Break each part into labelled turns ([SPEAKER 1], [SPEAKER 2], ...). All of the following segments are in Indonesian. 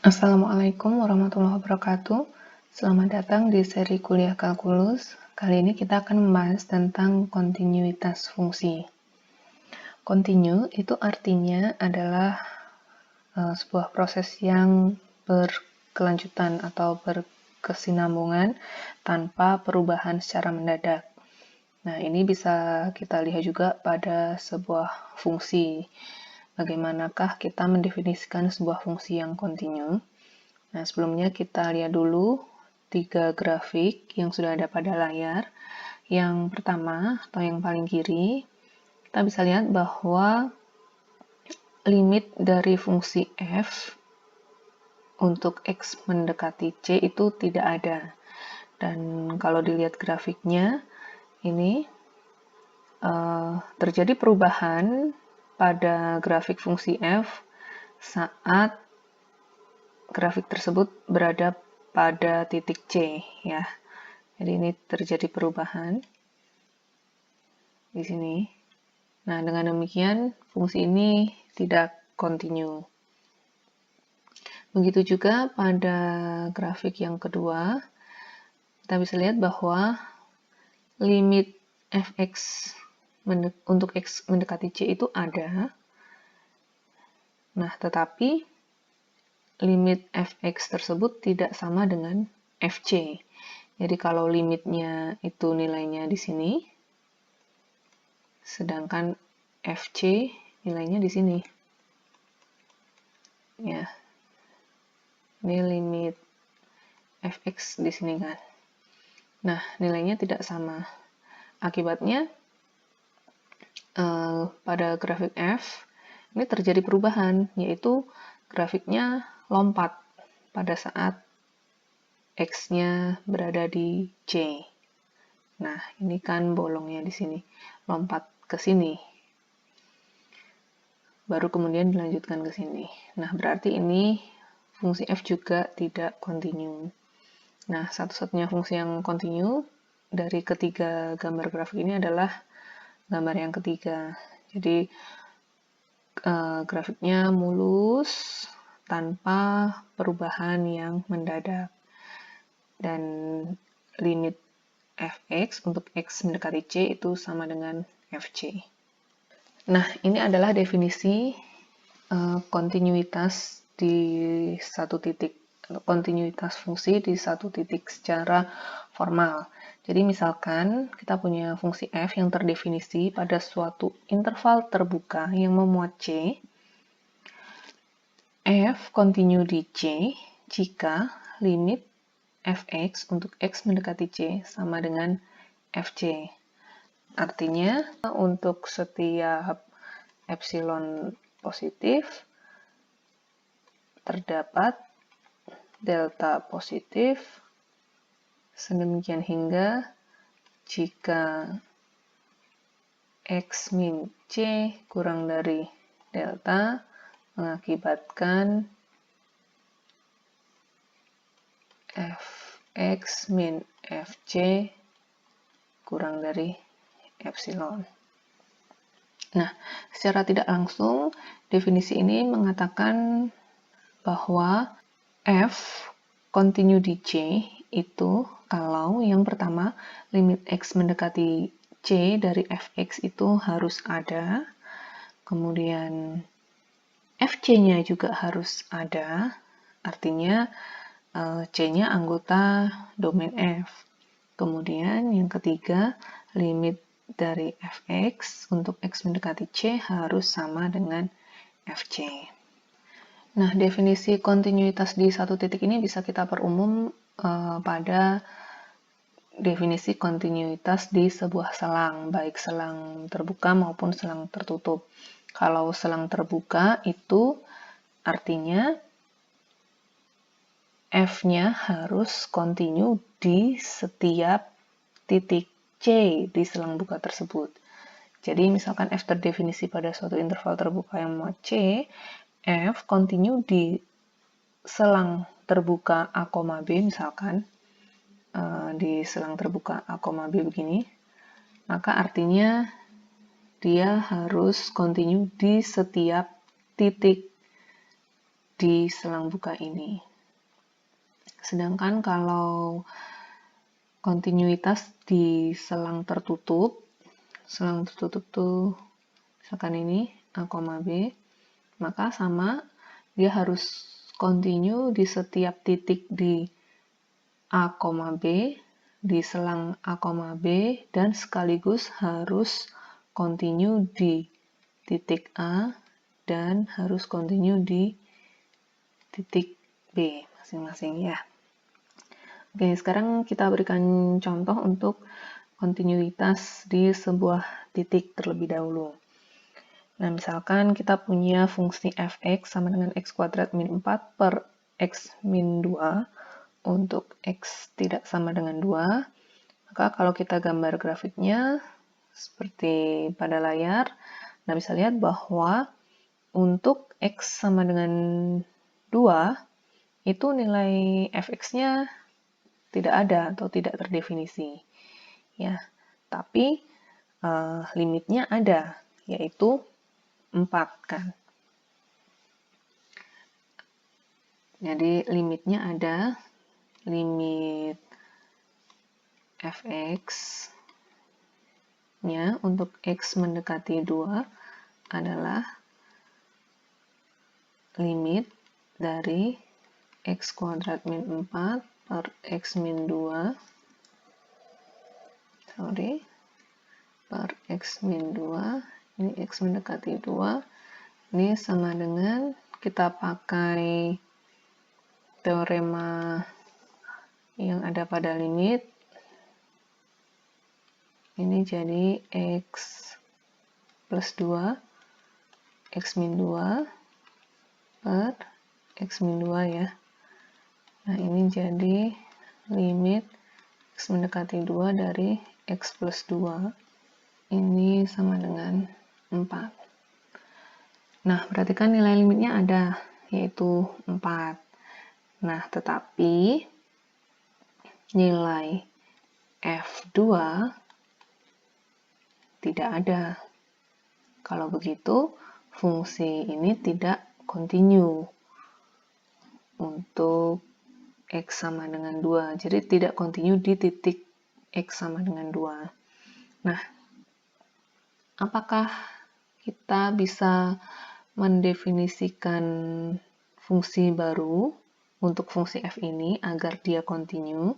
[SPEAKER 1] Assalamualaikum warahmatullahi wabarakatuh. Selamat datang di seri kuliah kalkulus. Kali ini kita akan membahas tentang kontinuitas fungsi. Kontinu itu artinya adalah sebuah proses yang berkelanjutan atau berkesinambungan tanpa perubahan secara mendadak. Nah, ini bisa kita lihat juga pada sebuah fungsi. Bagaimanakah kita mendefinisikan sebuah fungsi yang kontinu? Nah, sebelumnya kita lihat dulu 3 grafik yang sudah ada pada layar. Yang pertama, atau yang paling kiri, kita bisa lihat bahwa limit dari fungsi f untuk x mendekati c itu tidak ada. Dan kalau dilihat grafiknya, ini terjadi perubahan pada grafik fungsi f saat grafik tersebut berada pada titik C, ya. Jadi ini terjadi perubahan di sini. Nah, dengan demikian fungsi ini tidak kontinu. Begitu juga pada grafik yang kedua, kita bisa lihat bahwa limit fx untuk x mendekati C itu ada. Nah, tetapi limit fx tersebut tidak sama dengan fc. Jadi kalau limitnya itu nilainya di sini, sedangkan fc nilainya di sini. Ya. Ini limit fx di sini kan. Nah, nilainya tidak sama. Akibatnya pada grafik f ini terjadi perubahan, yaitu grafiknya lompat pada saat x-nya berada di C. Nah, ini kan bolongnya di sini, lompat ke sini. Baru kemudian dilanjutkan ke sini. Nah, berarti ini fungsi f juga tidak kontinu. Nah, satu-satunya fungsi yang kontinu dari ketiga gambar grafik ini adalah gambar yang ketiga. Jadi, grafiknya mulus tanpa perubahan yang mendadak. Dan limit fx untuk x mendekati c itu sama dengan fc. Nah, ini adalah definisi kontinuitas di satu titik, kontinuitas fungsi di satu titik secara formal. Jadi misalkan kita punya fungsi f yang terdefinisi pada suatu interval terbuka yang memuat c. F kontinu di c jika limit fx untuk x mendekati c sama dengan fc. Artinya, untuk setiap epsilon positif, terdapat delta positif, sedemikian hingga jika x min c kurang dari delta, mengakibatkan fx min fc kurang dari epsilon. Nah, secara tidak langsung, definisi ini mengatakan bahwa f kontinu di C itu kalau yang pertama limit x mendekati C dari fx itu harus ada, kemudian fc-nya juga harus ada, artinya C-nya anggota domain f. Kemudian yang ketiga, limit dari fx untuk x mendekati C harus sama dengan fc. Nah, definisi kontinuitas di satu titik ini bisa kita perumum pada definisi kontinuitas di sebuah selang, baik selang terbuka maupun selang tertutup. Kalau selang terbuka itu artinya f-nya harus kontinu di setiap titik C di selang buka tersebut. Jadi misalkan f terdefinisi pada suatu interval terbuka yang memuat C, f kontinu di selang terbuka A, B misalkan, di selang terbuka A, B begini, maka artinya dia harus kontinu di setiap titik di selang buka ini. Sedangkan kalau kontinuitas di selang tertutup tuh misalkan ini A, B, maka sama, dia harus continue di setiap titik di A, B, di selang A, B, dan sekaligus harus continue di titik A dan harus continue di titik B masing-masing ya. Oke, sekarang kita berikan contoh untuk kontinuitas di sebuah titik terlebih dahulu. Nah, misalkan kita punya fungsi f(x) sama dengan x kuadrat min 4 per x min 2 untuk x tidak sama dengan 2. Maka kalau kita gambar grafiknya seperti pada layar, nah bisa lihat bahwa untuk x sama dengan 2, itu nilai fx-nya tidak ada atau tidak terdefinisi. Ya, tapi limitnya ada, yaitu 4 kan. Jadi limitnya ada, limit fx-nya untuk x mendekati 2 adalah limit dari x kuadrat min 4 per x min 2 per x min 2, ini x mendekati 2, ini sama dengan kita pakai teorema yang ada pada limit, ini jadi x plus 2, x min 2 per x min 2 ya. Nah, ini jadi limit x mendekati 2 dari x plus 2. Ini sama dengan 4. Nah, berarti kan nilai limitnya ada, yaitu 4. Nah, tetapi nilai f2 tidak ada. Kalau begitu, fungsi ini tidak continue untuk x sama dengan 2. Jadi tidak continue di titik x sama dengan 2. Nah, apakah kita bisa mendefinisikan fungsi baru untuk fungsi f ini agar dia continue?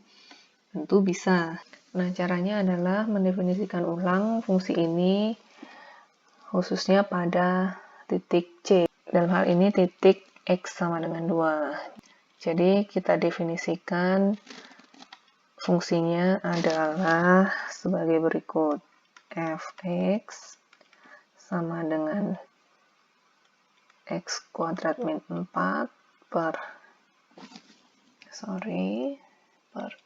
[SPEAKER 1] Tentu bisa. Nah, caranya adalah mendefinisikan ulang fungsi ini khususnya pada titik C. Dalam hal ini titik x sama dengan 2. Jadi kita definisikan fungsinya adalah sebagai berikut. Fx sama dengan x kuadrat min 4 per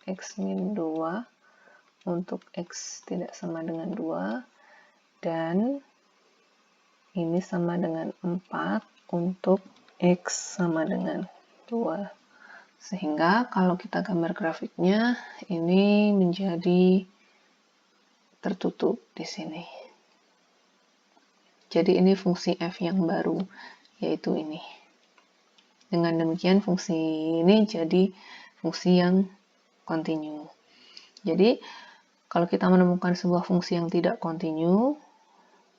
[SPEAKER 1] x min 2 untuk x tidak sama dengan 2, dan ini sama dengan 4 untuk x sama dengan 2. Sehingga kalau kita gambar grafiknya, ini menjadi tertutup di sini. Jadi ini fungsi f yang baru, yaitu ini. Dengan demikian fungsi ini jadi fungsi yang continue. Jadi kalau kita menemukan sebuah fungsi yang tidak continue,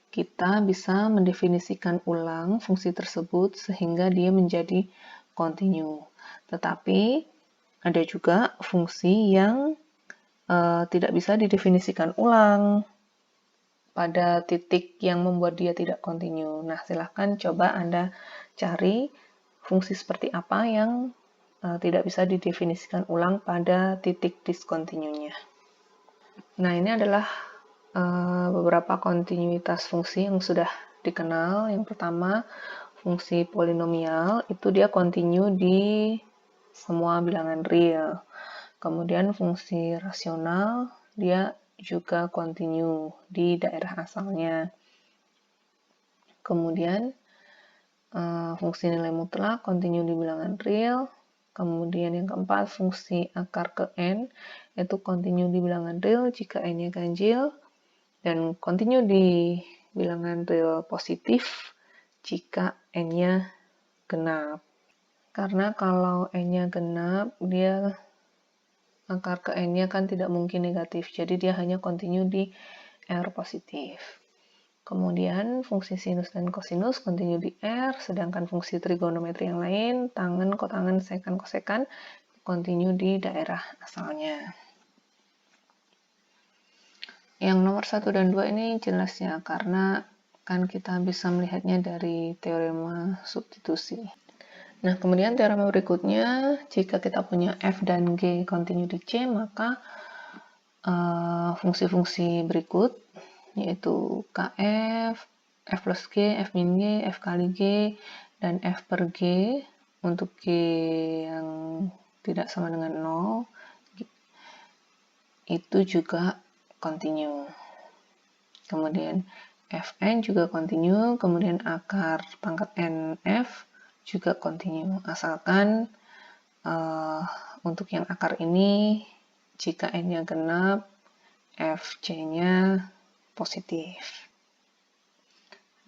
[SPEAKER 1] kita bisa mendefinisikan ulang fungsi tersebut sehingga dia menjadi continue. Tetapi ada juga fungsi yang tidak bisa didefinisikan ulang pada titik yang membuat dia tidak continue. Nah, silahkan coba Anda cari fungsi seperti apa yang tidak bisa didefinisikan ulang pada titik discontinue-nya. Nah, ini adalah beberapa kontinuitas fungsi yang sudah dikenal. Yang pertama, fungsi polinomial, itu dia continue di semua bilangan real. Kemudian fungsi rasional, dia juga continue di daerah asalnya. Kemudian fungsi nilai mutlak continue di bilangan real. Kemudian yang keempat, fungsi akar ke n, yaitu continue di bilangan real jika n-nya ganjil, dan continue di bilangan real positif jika n-nya genap. Karena kalau N-nya genap, dia akar ke N-nya kan tidak mungkin negatif, jadi dia hanya continue di R positif. Kemudian fungsi sinus dan kosinus continue di R, sedangkan fungsi trigonometri yang lain, tangen, kotangen, sekan, kosekan, continue di daerah asalnya. Yang nomor 1 dan 2 ini jelas ya, karena kan kita bisa melihatnya dari teorema substitusi. Nah, kemudian teorema berikutnya, jika kita punya F dan G continue di C, maka fungsi-fungsi berikut, yaitu KF, F plus G, F min G, F kali G, dan F per G, untuk G yang tidak sama dengan 0, itu juga continue. Kemudian Fn juga continue, kemudian akar pangkat NF juga continue, asalkan untuk yang akar ini jika N-nya genap, Fc-nya positif.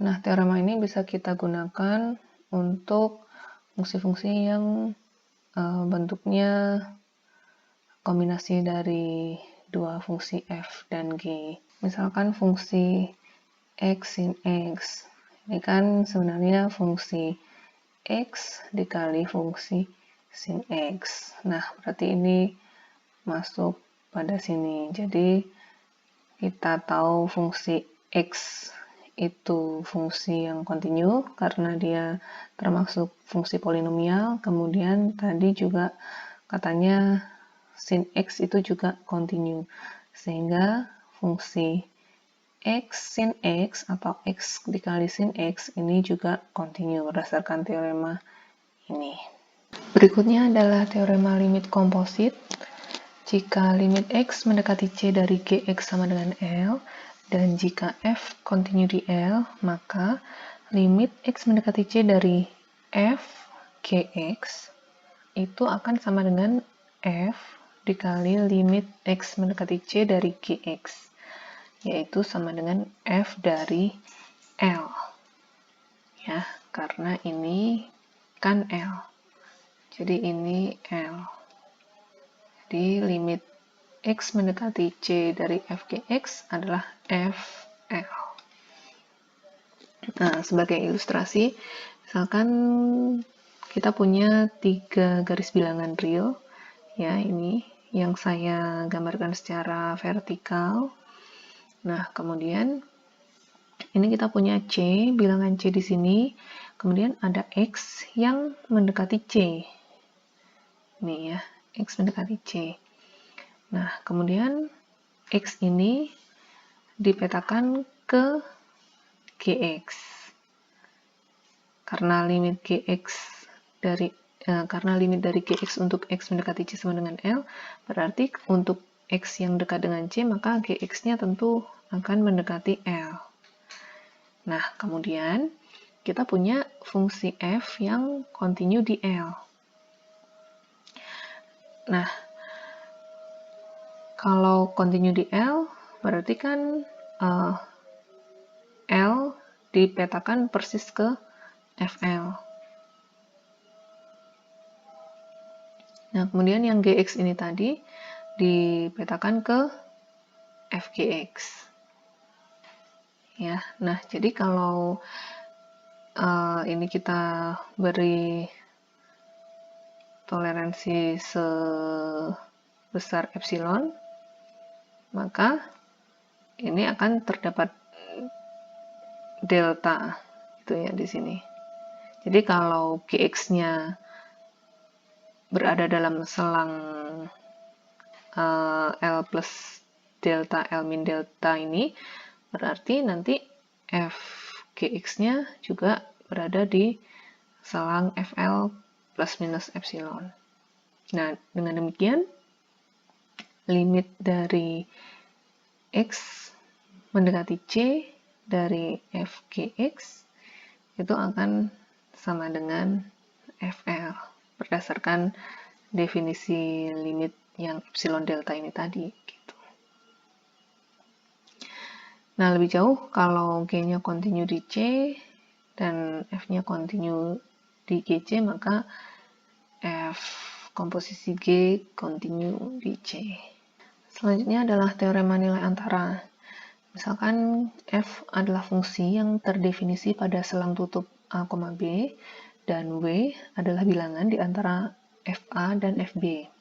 [SPEAKER 1] Nah, teorema ini bisa kita gunakan untuk fungsi-fungsi yang bentuknya kombinasi dari dua fungsi F dan G. Misalkan fungsi X sin X. Ini kan sebenarnya fungsi X dikali fungsi sin X. Nah, berarti ini masuk pada sini. Jadi, kita tahu fungsi X itu fungsi yang kontinu karena dia termasuk fungsi polinomial. Kemudian tadi juga katanya sin X itu juga kontinu. Sehingga fungsi X sin X atau X dikali sin X ini juga kontinu berdasarkan teorema ini. Berikutnya adalah teorema limit komposit. Jika limit X mendekati C dari Gx sama dengan L, dan jika F kontinu di L, maka limit X mendekati C dari F Gx itu akan sama dengan F dikali limit X mendekati C dari Gx, yaitu sama dengan F dari L. Ya, karena ini kan L. Jadi ini L. Jadi limit X mendekati C dari Fgx adalah Fl. Nah, sebagai ilustrasi, misalkan kita punya 3 garis bilangan real, ya ini yang saya gambarkan secara vertikal. Nah, kemudian ini kita punya C, bilangan C di sini, kemudian ada X yang mendekati C. Ini ya, X mendekati C. Nah, kemudian X ini dipetakan ke Gx. Karena limit dari Gx untuk X mendekati C sama dengan L, berarti untuk X yang dekat dengan C, maka Gx-nya tentu akan mendekati L. Nah, kemudian kita punya fungsi F yang kontinu di L. Nah, kalau kontinu di L, berarti kan L dipetakan persis ke FL. Nah, kemudian yang Gx ini tadi dipetakan ke Fgx. Ya, nah jadi kalau ini kita beri toleransi sebesar epsilon, maka ini akan terdapat delta itu ya di sini. Jadi kalau Gx-nya berada dalam selang L plus delta L min delta ini, berarti nanti Fgx-nya juga berada di selang Fl plus minus epsilon. Nah, dengan demikian, limit dari X mendekati C dari Fgx itu akan sama dengan Fl berdasarkan definisi limit yang epsilon delta ini tadi. Gitu. Nah, lebih jauh kalau G-nya kontinu di C dan F-nya kontinu di GC, maka F komposisi G kontinu di C. Selanjutnya adalah teorema nilai antara. Misalkan F adalah fungsi yang terdefinisi pada selang tutup A, B, dan W adalah bilangan di antara FA dan FB.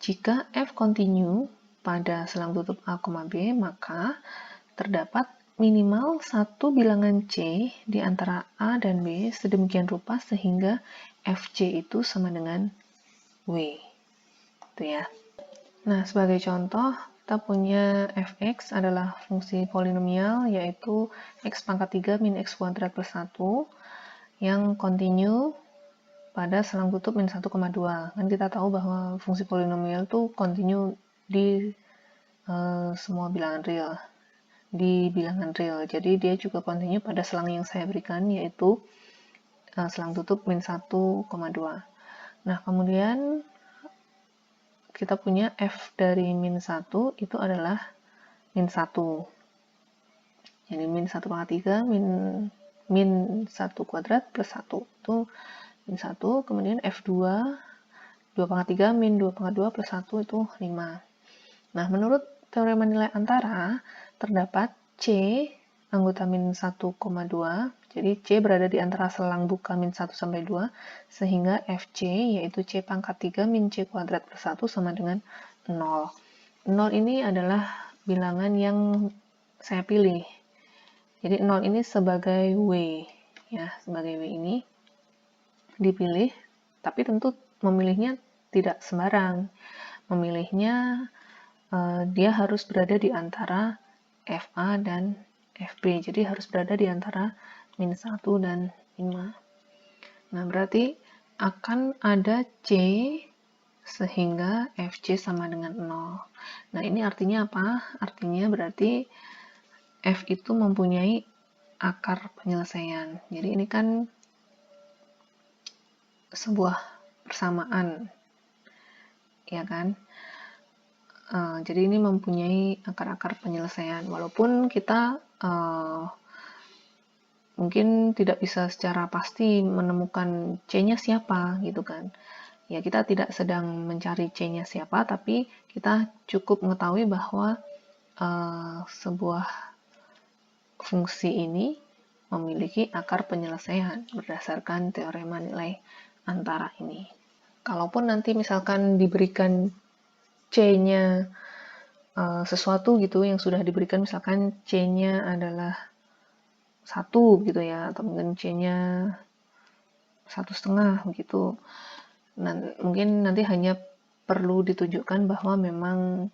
[SPEAKER 1] Jika F kontinu pada selang tutup A, B, maka terdapat minimal satu bilangan C di antara A dan B sedemikian rupa sehingga FC itu sama dengan W. Itu ya. Nah, sebagai contoh, kita punya fx adalah fungsi polinomial, yaitu x pangkat 3 min x kuadrat plus 1, yang kontinu pada selang tutup min 1,2. Kan kita tahu bahwa fungsi polinomial itu kontinu di semua bilangan real. Di bilangan real. Jadi dia juga kontinu pada selang yang saya berikan, yaitu selang tutup min 1,2. Nah, kemudian kita punya f dari min 1 itu adalah min 1. Jadi min 1 pangkat 3 min 1 kuadrat plus 1 itu min 1. Kemudian f2 2 pangkat 3 min 2 pangkat 2 plus 1 itu 5. Nah, menurut teorema nilai antara terdapat C anggota min 1,2. Jadi C berada di antara selang buka min 1 sampai 2, sehingga FC yaitu C pangkat 3 min C kuadrat plus 1 sama dengan 0. 0 ini adalah bilangan yang saya pilih. Jadi 0 ini sebagai W, ya, sebagai W ini dipilih, tapi tentu memilihnya tidak sembarang. Memilihnya dia harus berada di antara FA dan FB. Jadi harus berada di antara min 1 dan 5. Nah, berarti akan ada C sehingga FC sama dengan 0. Nah, ini artinya apa? Artinya berarti F itu mempunyai akar penyelesaian. Jadi ini kan sebuah persamaan, ya kan? Jadi ini mempunyai akar-akar penyelesaian. Walaupun kita mungkin tidak bisa secara pasti menemukan C-nya siapa gitu kan. Ya, kita tidak sedang mencari C-nya siapa, tapi kita cukup mengetahui bahwa sebuah fungsi ini memiliki akar penyelesaian berdasarkan teorema nilai antara ini. Kalaupun nanti misalkan diberikan C-nya sesuatu gitu yang sudah diberikan, misalkan C-nya adalah 1 gitu ya, atau mungkin C-nya 1,5 gitu. Nah, mungkin nanti hanya perlu ditunjukkan bahwa memang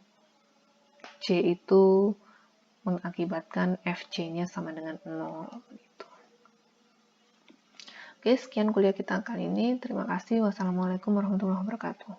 [SPEAKER 1] C itu mengakibatkan FC-nya sama dengan 0 gitu. Oke, sekian kuliah kita kali ini. Terima kasih. Wassalamualaikum warahmatullahi wabarakatuh.